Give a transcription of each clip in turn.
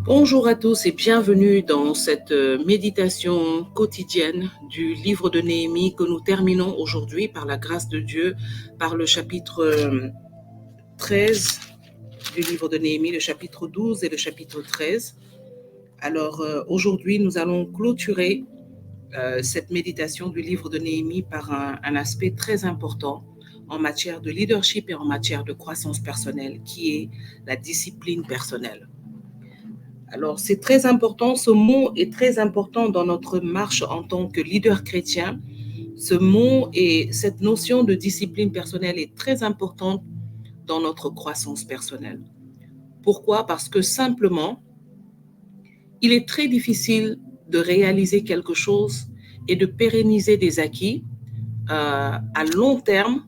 Bonjour à tous et bienvenue dans cette méditation quotidienne du livre de Néhémie que nous terminons aujourd'hui par la grâce de Dieu, par le chapitre 13 du livre de Néhémie, le chapitre 12 et le chapitre 13. Alors aujourd'hui, nous allons clôturer cette méditation du livre de Néhémie par un aspect très important en matière de leadership et en matière de croissance personnelle, qui est la discipline personnelle. Alors, c'est très important, ce mot est très important dans notre marche en tant que leader chrétien. Ce mot et cette notion de discipline personnelle est très importante dans notre croissance personnelle. Pourquoi? Parce que simplement, il est très difficile de réaliser quelque chose et de pérenniser des acquis à long terme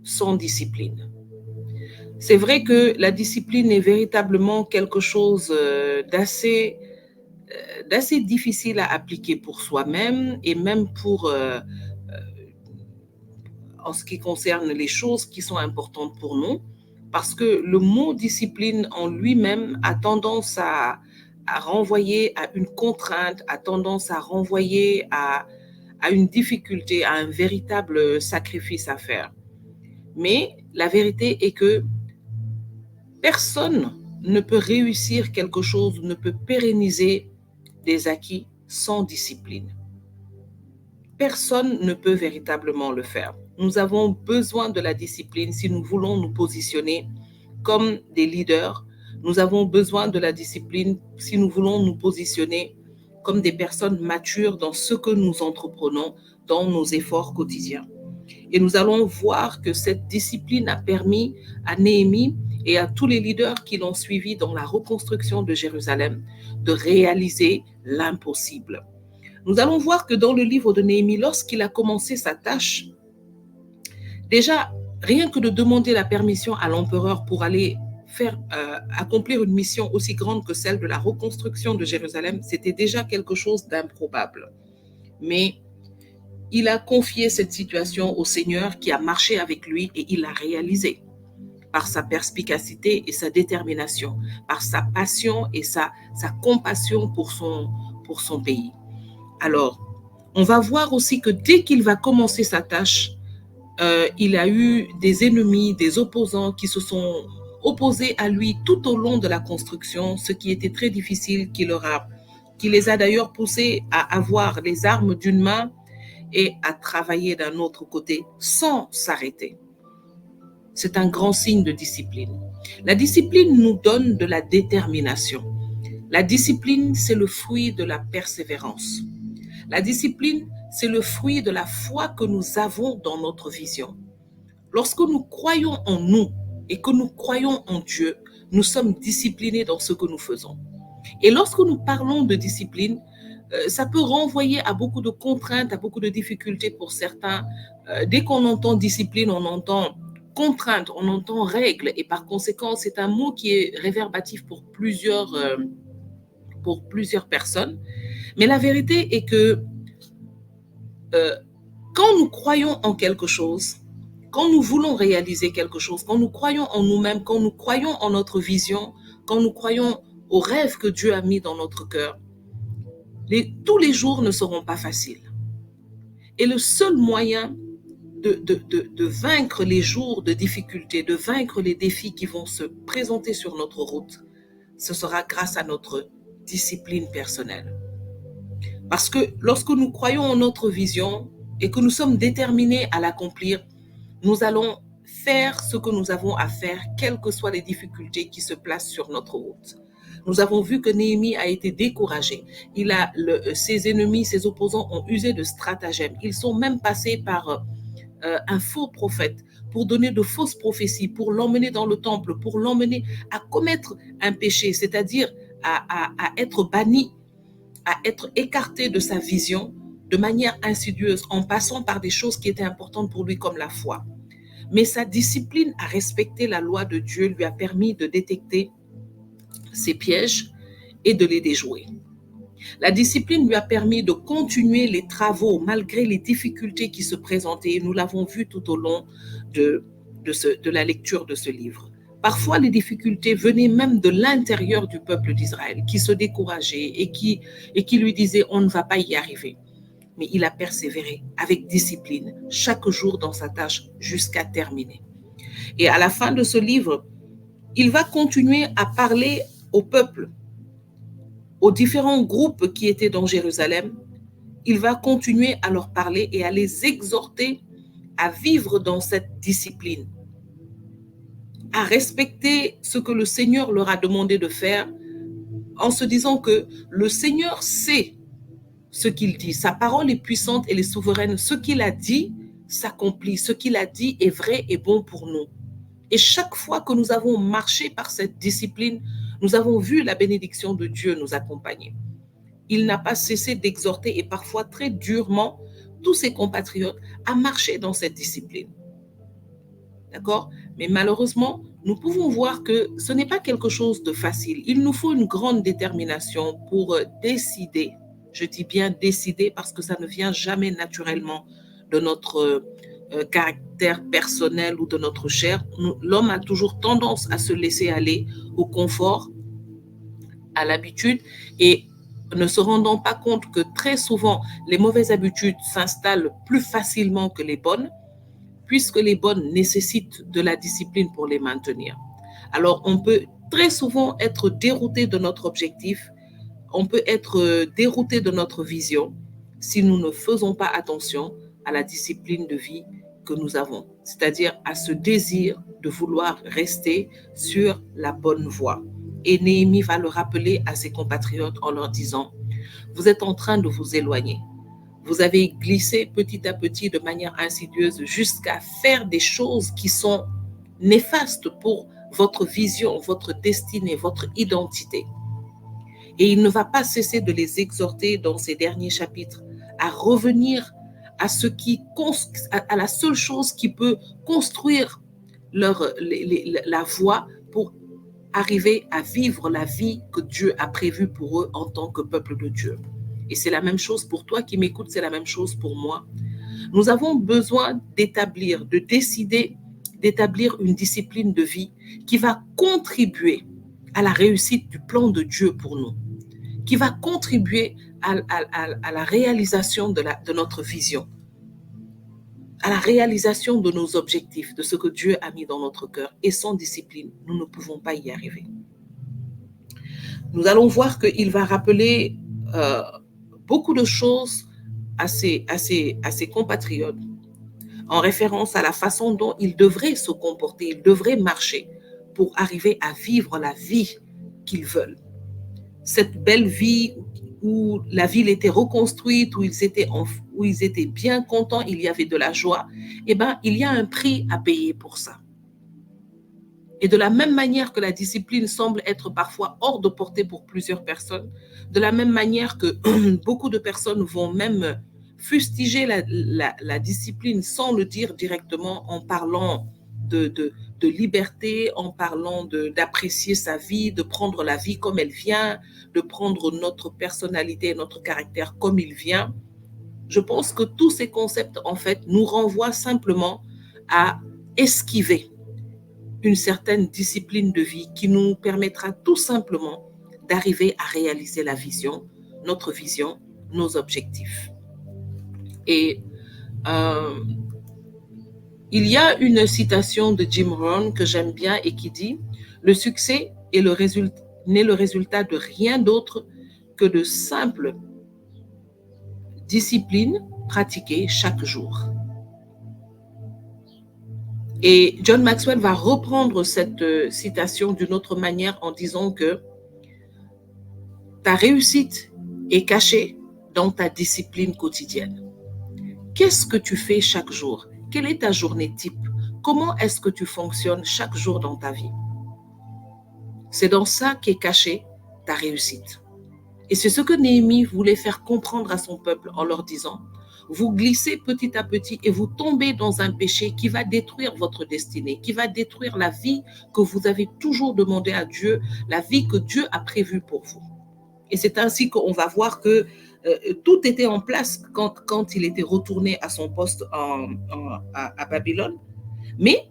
sans discipline. C'est vrai que la discipline est véritablement quelque chose d'assez difficile à appliquer pour soi-même et même pour en ce qui concerne les choses qui sont importantes pour nous, parce que le mot discipline en lui-même a tendance à renvoyer à une contrainte, a tendance à renvoyer à une difficulté, à un véritable sacrifice à faire. Mais la vérité est que personne ne peut réussir quelque chose, ne peut pérenniser des acquis sans discipline. Personne ne peut véritablement le faire. Nous avons besoin de la discipline si nous voulons nous positionner comme des leaders. Nous avons besoin de la discipline si nous voulons nous positionner comme des personnes matures dans ce que nous entreprenons, dans nos efforts quotidiens. Et nous allons voir que cette discipline a permis à Néhémie et à tous les leaders qui l'ont suivi dans la reconstruction de Jérusalem de réaliser l'impossible. Nous allons voir que dans le livre de Néhémie, lorsqu'il a commencé sa tâche, déjà, rien que de demander la permission à l'empereur pour aller accomplir une mission aussi grande que celle de la reconstruction de Jérusalem, c'était déjà quelque chose d'improbable. Mais il a confié cette situation au Seigneur qui a marché avec lui et il l'a réalisé par sa perspicacité et sa détermination, par sa passion et sa compassion pour son pays. Alors, on va voir aussi que dès qu'il va commencer sa tâche, il a eu des ennemis, des opposants qui se sont opposés à lui tout au long de la construction, ce qui était très difficile, qui les a d'ailleurs poussés à avoir les armes d'une main et à travailler d'un autre côté sans s'arrêter. C'est un grand signe de discipline. La discipline nous donne de la détermination. La discipline, c'est le fruit de la persévérance. La discipline, c'est le fruit de la foi que nous avons dans notre vision. Lorsque nous croyons en nous et que nous croyons en Dieu, nous sommes disciplinés dans ce que nous faisons. Et lorsque nous parlons de discipline, ça peut renvoyer à beaucoup de contraintes, à beaucoup de difficultés pour certains. Dès qu'on entend discipline, on entend contrainte, on entend règle, et par conséquent, c'est un mot qui est réverbatif pour plusieurs personnes. Mais la vérité est que quand nous croyons en quelque chose, quand nous voulons réaliser quelque chose, quand nous croyons en nous-mêmes, quand nous croyons en notre vision, quand nous croyons aux rêves que Dieu a mis dans notre cœur, tous les jours ne seront pas faciles. Et le seul moyen de vaincre les jours de difficulté, de vaincre les défis qui vont se présenter sur notre route, ce sera grâce à notre discipline personnelle. Parce que lorsque nous croyons en notre vision et que nous sommes déterminés à l'accomplir, nous allons faire ce que nous avons à faire, quelles que soient les difficultés qui se placent sur notre route. Nous avons vu que Néhémie a été découragé. Ses ennemis, ses opposants ont usé de stratagèmes. Ils sont même passés par un faux prophète pour donner de fausses prophéties, pour l'emmener dans le temple, pour l'emmener à commettre un péché, c'est-à-dire à être banni, à être écarté de sa vision de manière insidieuse, en passant par des choses qui étaient importantes pour lui comme la foi. Mais sa discipline à respecter la loi de Dieu lui a permis de détecter ces pièges et de les déjouer. La discipline lui a permis de continuer les travaux malgré les difficultés qui se présentaient. Nous l'avons vu tout au long de la lecture de ce livre. Parfois, les difficultés venaient même de l'intérieur du peuple d'Israël, qui se décourageait et qui lui disait on ne va pas y arriver. Mais il a persévéré avec discipline chaque jour dans sa tâche jusqu'à terminer. Et à la fin de ce livre, il va continuer à parler au peuple, aux différents groupes qui étaient dans Jérusalem. Il va continuer à leur parler et à les exhorter à vivre dans cette discipline, à respecter ce que le Seigneur leur a demandé de faire, en se disant que le Seigneur sait ce qu'il dit. Sa parole est puissante, elle est souveraine. Ce qu'il a dit s'accomplit. Ce qu'il a dit est vrai et bon pour nous. Et chaque fois que nous avons marché par cette discipline, nous avons vu la bénédiction de Dieu nous accompagner. Il n'a pas cessé d'exhorter, et parfois très durement, tous ses compatriotes à marcher dans cette discipline. D'accord? Mais malheureusement, nous pouvons voir que ce n'est pas quelque chose de facile. Il nous faut une grande détermination pour décider. Je dis bien décider parce que ça ne vient jamais naturellement de notre caractère personnel ou de notre chair. L'homme a toujours tendance à se laisser aller au confort, à l'habitude, et ne se rendant pas compte que très souvent, les mauvaises habitudes s'installent plus facilement que les bonnes, puisque les bonnes nécessitent de la discipline pour les maintenir. Alors, on peut très souvent être dérouté de notre objectif, on peut être dérouté de notre vision si nous ne faisons pas attention à la discipline de vie que nous avons, c'est-à-dire à ce désir de vouloir rester sur la bonne voie. Et Néhémie va le rappeler à ses compatriotes en leur disant, vous êtes en train de vous éloigner. Vous avez glissé petit à petit de manière insidieuse jusqu'à faire des choses qui sont néfastes pour votre vision, votre destinée, votre identité. Et il ne va pas cesser de les exhorter dans ces derniers chapitres à revenir à à la seule chose qui peut construire la voie pour arriver à vivre la vie que Dieu a prévue pour eux en tant que peuple de Dieu. Et c'est la même chose pour toi qui m'écoutes, c'est la même chose pour moi. Nous avons besoin de décider d'établir une discipline de vie qui va contribuer à la réussite du plan de Dieu pour nous, qui va contribuer à la réalisation de notre vision, à la réalisation de nos objectifs, de ce que Dieu a mis dans notre cœur. Et sans discipline, nous ne pouvons pas y arriver. Nous allons voir qu'il va rappeler beaucoup de choses à ses compatriotes en référence à la façon dont ils devraient se comporter, ils devraient marcher pour arriver à vivre la vie qu'ils veulent. Cette belle vie où la ville était reconstruite, où ils étaient bien contents, il y avait de la joie, eh bien, il y a un prix à payer pour ça. Et de la même manière que la discipline semble être parfois hors de portée pour plusieurs personnes, de la même manière que beaucoup de personnes vont même fustiger la discipline sans le dire directement, en parlant de liberté, en parlant d'apprécier sa vie, de prendre la vie comme elle vient, de prendre notre personnalité, notre caractère comme il vient. Je pense que tous ces concepts, en fait, nous renvoient simplement à esquiver une certaine discipline de vie qui nous permettra tout simplement d'arriver à réaliser notre vision, nos objectifs. Et il y a une citation de Jim Rohn que j'aime bien et qui dit « Le succès n'est le résultat de rien d'autre que de simples disciplines pratiquées chaque jour. » Et John Maxwell va reprendre cette citation d'une autre manière en disant que ta réussite est cachée dans ta discipline quotidienne. Qu'est-ce que tu fais chaque jour? Quelle est ta journée type? Comment est-ce que tu fonctionnes chaque jour dans ta vie? C'est dans ça qu'est cachée ta réussite. Et c'est ce que Néhémie voulait faire comprendre à son peuple en leur disant, vous glissez petit à petit et vous tombez dans un péché qui va détruire votre destinée, qui va détruire la vie que vous avez toujours demandé à Dieu, la vie que Dieu a prévue pour vous. Et c'est ainsi qu'on va voir que tout était en place quand il était retourné à son poste à Babylone. Mais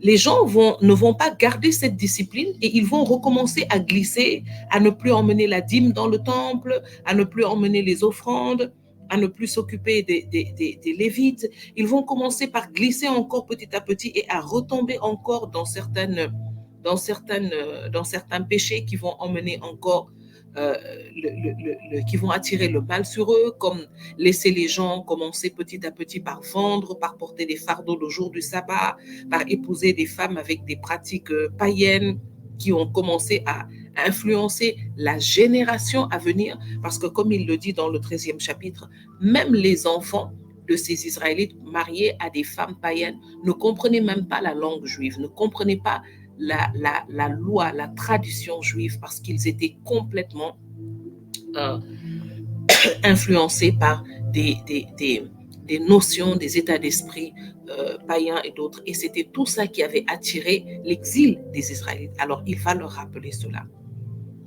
les gens ne vont pas garder cette discipline et ils vont recommencer à glisser, à ne plus emmener la dîme dans le temple, à ne plus emmener les offrandes, à ne plus s'occuper des Lévites. Ils vont commencer par glisser encore petit à petit et à retomber encore dans certains péchés qui vont emmener encore euh, qui vont attirer le mal sur eux, comme laisser les gens commencer petit à petit par vendre, par porter des fardeaux le jour du sabbat, par épouser des femmes avec des pratiques païennes qui ont commencé à influencer la génération à venir, parce que comme il le dit dans le 13e chapitre, même les enfants de ces Israélites mariés à des femmes païennes ne comprenaient même pas la langue juive, ne comprenaient pas la loi, la tradition juive, parce qu'ils étaient complètement influencés par des notions, des états d'esprit païens et d'autres. Et c'était tout ça qui avait attiré l'exil des Israélites. Alors, il va leur rappeler cela.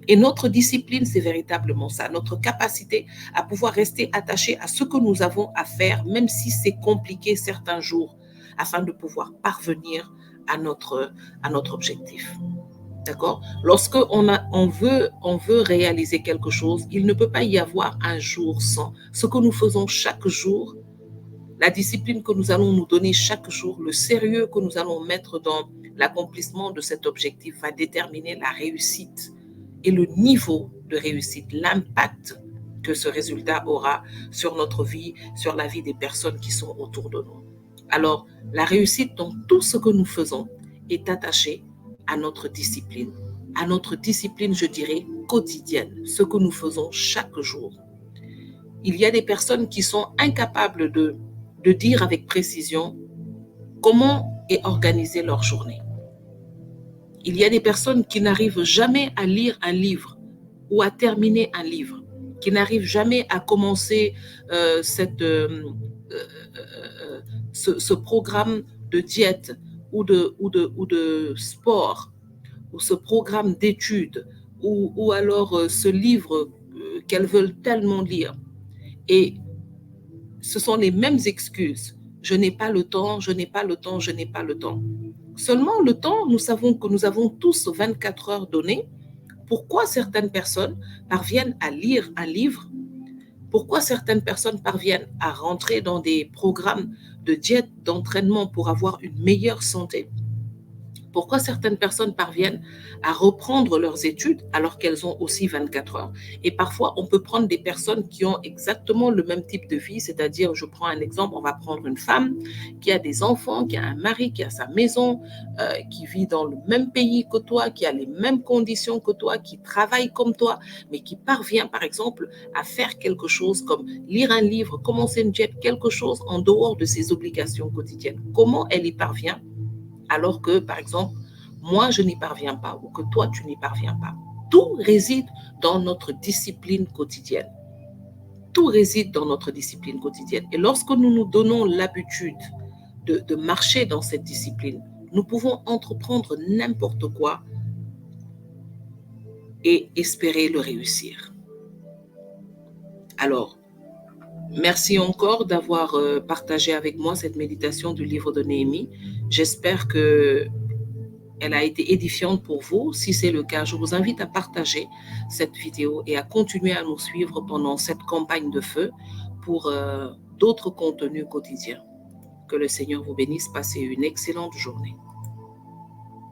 Et notre discipline, c'est véritablement ça, notre capacité à pouvoir rester attaché à ce que nous avons à faire, même si c'est compliqué certains jours, afin de pouvoir parvenir à notre objectif. D'accord? Lorsque on veut réaliser quelque chose, il ne peut pas y avoir un jour sans. Ce que nous faisons chaque jour, la discipline que nous allons nous donner chaque jour, le sérieux que nous allons mettre dans l'accomplissement de cet objectif va déterminer la réussite et le niveau de réussite, l'impact que ce résultat aura sur notre vie, sur la vie des personnes qui sont autour de nous. Alors, la réussite dans tout ce que nous faisons est attachée à notre discipline, je dirais, quotidienne, ce que nous faisons chaque jour. Il y a des personnes qui sont incapables de dire avec précision comment est organisée leur journée. Il y a des personnes qui n'arrivent jamais à lire un livre ou à terminer un livre, qui n'arrivent jamais à commencer ce programme de diète ou de sport, ou ce programme d'études, ou alors ce livre qu'elles veulent tellement lire. Et ce sont les mêmes excuses. Je n'ai pas le temps, je n'ai pas le temps, je n'ai pas le temps. Seulement le temps, nous savons que nous avons tous 24 heures données. Pourquoi certaines personnes parviennent à lire un livre? Pourquoi certaines personnes parviennent à rentrer dans des programmes de diète, d'entraînement pour avoir une meilleure santé? Pourquoi certaines personnes parviennent à reprendre leurs études alors qu'elles ont aussi 24 heures? Et parfois, on peut prendre des personnes qui ont exactement le même type de vie, c'est-à-dire, je prends un exemple, on va prendre une femme qui a des enfants, qui a un mari, qui a sa maison, qui vit dans le même pays que toi, qui a les mêmes conditions que toi, qui travaille comme toi, mais qui parvient, par exemple, à faire quelque chose comme lire un livre, commencer une diète, quelque chose en dehors de ses obligations quotidiennes. Comment elle y parvient? Alors que, par exemple, moi, je n'y parviens pas ou que toi, tu n'y parviens pas. Tout réside dans notre discipline quotidienne. Tout réside dans notre discipline quotidienne. Et lorsque nous nous donnons l'habitude de marcher dans cette discipline, nous pouvons entreprendre n'importe quoi et espérer le réussir. Alors, merci encore d'avoir partagé avec moi cette méditation du livre de Néhémie. J'espère qu'elle a été édifiante pour vous. Si c'est le cas, je vous invite à partager cette vidéo et à continuer à nous suivre pendant cette campagne de feu pour d'autres contenus quotidiens. Que le Seigneur vous bénisse. Passez une excellente journée.